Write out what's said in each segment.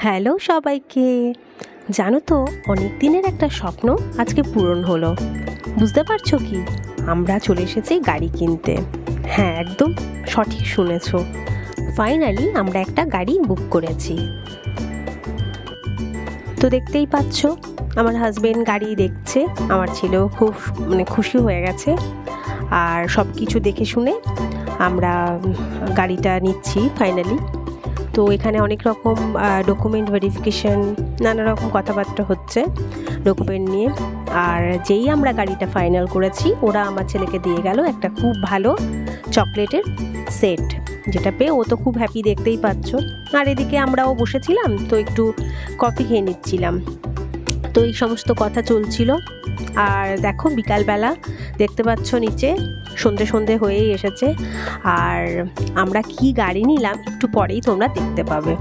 Hello সবাইকে। জানো তো, অনেক দিনের একটা স্বপ্ন আজকে পূরণ হলো। বুঝতে পারছো কি? আমরা চলে এসেছি গাড়ি কিনতে। হ্যাঁ, একদম সঠিক শুনেছো। ফাইনালি আমরা একটা গাড়ি বুক করেছি। তো দেখতেই পাচ্ছ, আমার হাজবেন্ড গাড়ি দেখছে, আমার ছেলেও খুব খুশি হয়ে গেছে। আর সব কিছু দেখে শুনে আমরা গাড়িটা নিচ্ছি ফাইনালি। তো এখানে অনেক রকম ডকুমেন্ট ভেরিফিকেশন, নানা রকম কথাবার্তা হচ্ছে ডকুমেন্ট নিয়ে। আর যেই আমরা গাড়িটা ফাইনাল করেছি, ওরা আমার ছেলেকে দিয়ে গেল একটা খুব ভালো চকলেটের সেট, যেটা পেয়ে ও তো খুব হ্যাপি, দেখতেই পাচ্ছ। আর এদিকে আমরাও বসেছিলাম, তো একটু কফি খেয়ে নিচ্ছিলাম। তো এই সমস্ত কথা চলছিল। আর দেখো, বিকালবেলা দেখতে পাচ্ছ নিচে সন্ধে সন্ধে হয়েই এসেছে। আর আমরা কি গাড়ি নিলাম একটু পরেই তোমরা দেখতে পাবে।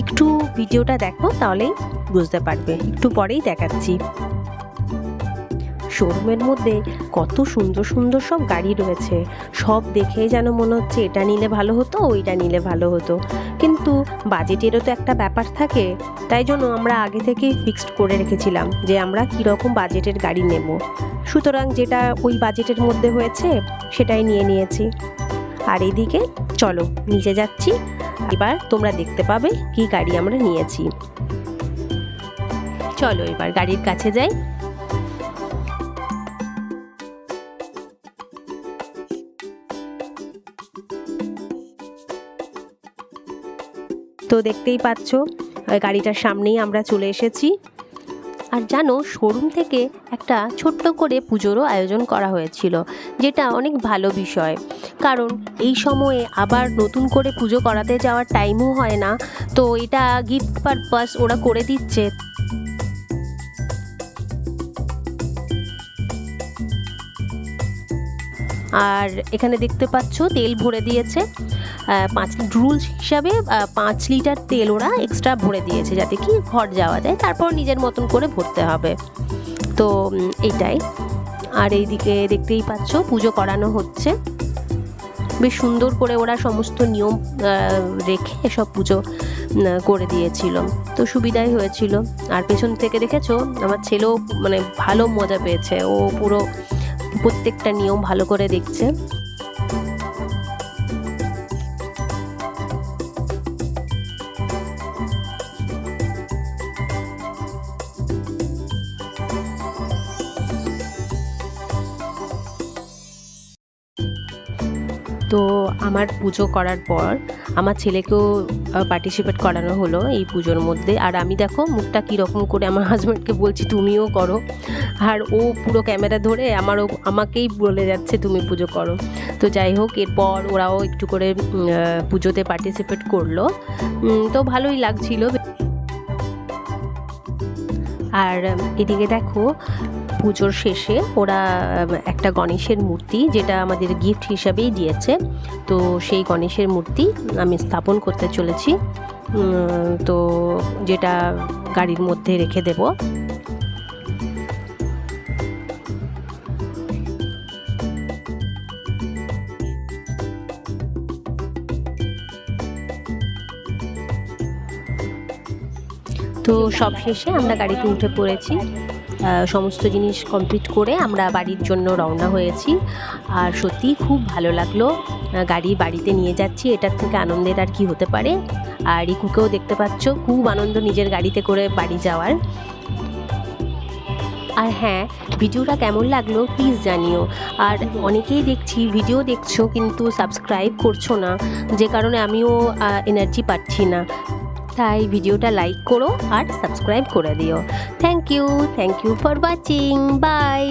একটু ভিডিওটা দেখো, তাহলেই বুঝতে পারবে। একটু পরেই দেখাচ্ছি। শোরুমের মধ্যে কত সুন্দর সুন্দর সব গাড়ি রয়েছে। সব দেখেই যেন মনে হচ্ছে এটা নিলে ভালো হতো, ওইটা নিলে ভালো হতো। কিন্তু বাজেটেরও তো একটা ব্যাপার থাকে, তাই জন্য আমরা আগে থেকেই ফিক্সড করে রেখেছিলাম যে আমরা কীরকম বাজেটের গাড়ি নেব। সুতরাং যেটা ওই বাজেটের মধ্যে হয়েছে সেটাই নিয়েছি। আর এদিকে চলো নিচে যাচ্ছি, এবার তোমরা দেখতে পাবে কি গাড়ি আমরা নিয়েছি। চলো এবার গাড়ির কাছে যাই। তো দেখতেই পাচ্ছ, গাড়িটার সামনেই আমরা চলে এসেছি। আর জানো, শোরুম থেকে একটা ছোট্ট করে পুজোরও আয়োজন করা হয়েছিল, যেটা অনেক ভালো বিষয়। কারণ এই সময়ে আবার নতুন করে পুজো করাতে যাওয়ার টাইমও হয় না, তো এটা গিফট পারপাস ওরা করে দিচ্ছে। আর এখানে দেখতে পাচ্ছ তেল ভরে দিয়েছে 5 রুলস হিসাবে 5 লিটার তেল ওরা এক্সট্রা ভরে দিয়েছে, যাতে কি ঘর যাওয়া যায়, তারপর নিজের মতন করে ভরতে হবে। তো এইটাই। আর এইদিকে দেখতেই পাচ্ছ পুজো করানো হচ্ছে। বেশ সুন্দর করে ওরা সমস্ত নিয়ম রেখে এসব পুজো করে দিয়েছিল, তো সুবিধাই হয়েছিল। আর পেছন থেকে দেখেছো, আমার ছেলেও ভালো মজা পেয়েছে। ও পুরো প্রত্যেকটা নিয়ম ভালো করে দেখছে। তো আমার পুজো করার পর আমার ছেলেকেও পার্টিসিপেট করানো হলো এই পুজোর মধ্যে। আর আমি দেখো মুখটা কীরকম করে আমার হাজব্যান্ডকে বলছি তুমিও করো, আর ও পুরো ক্যামেরা ধরে আমাকেই বলে যাচ্ছে তুমি পুজো করো। তো যাই হোক, এরপর ওরাও একটু করে পুজোতে পার্টিসিপেট করলো। তো ভালোই লাগছিল। আর এদিকে দেখো, পুজোর শেষে ওরা একটা গণেশের মূর্তি, যেটা আমাদের গিফট হিসাবেই দিয়েছে, তো সেই গণেশের মূর্তি আমি স্থাপন করতে চলেছি। তো যেটা গাড়ির মধ্যে রেখে দেব। তো সব শেষে আমরা গাড়িতে উঠে পড়েছি। সমস্ত জিনিস কমপ্লিট করে আমরা বাড়ির জন্য রওনা হয়েছি। আর সত্যিই খুব ভালো লাগলো। গাড়ি বাড়িতে নিয়ে যাচ্ছি, এটার থেকে আনন্দের আর কি হতে পারে। আর রিকুকেও দেখতে পাচ্ছ, খুব আনন্দ নিজের গাড়িতে করে বাড়ি যাওয়ার। আর হ্যাঁ, ভিডিওটা কেমন লাগলো প্লিজ জানিও। আর অনেকেই দেখছি ভিডিও দেখছো কিন্তু সাবস্ক্রাইব করছো না, যে কারণে আমিও এনার্জি পাচ্ছি না। তাই ভিডিওটা লাইক করো আর সাবস্ক্রাইব করে দিও। Thank you for watching. By.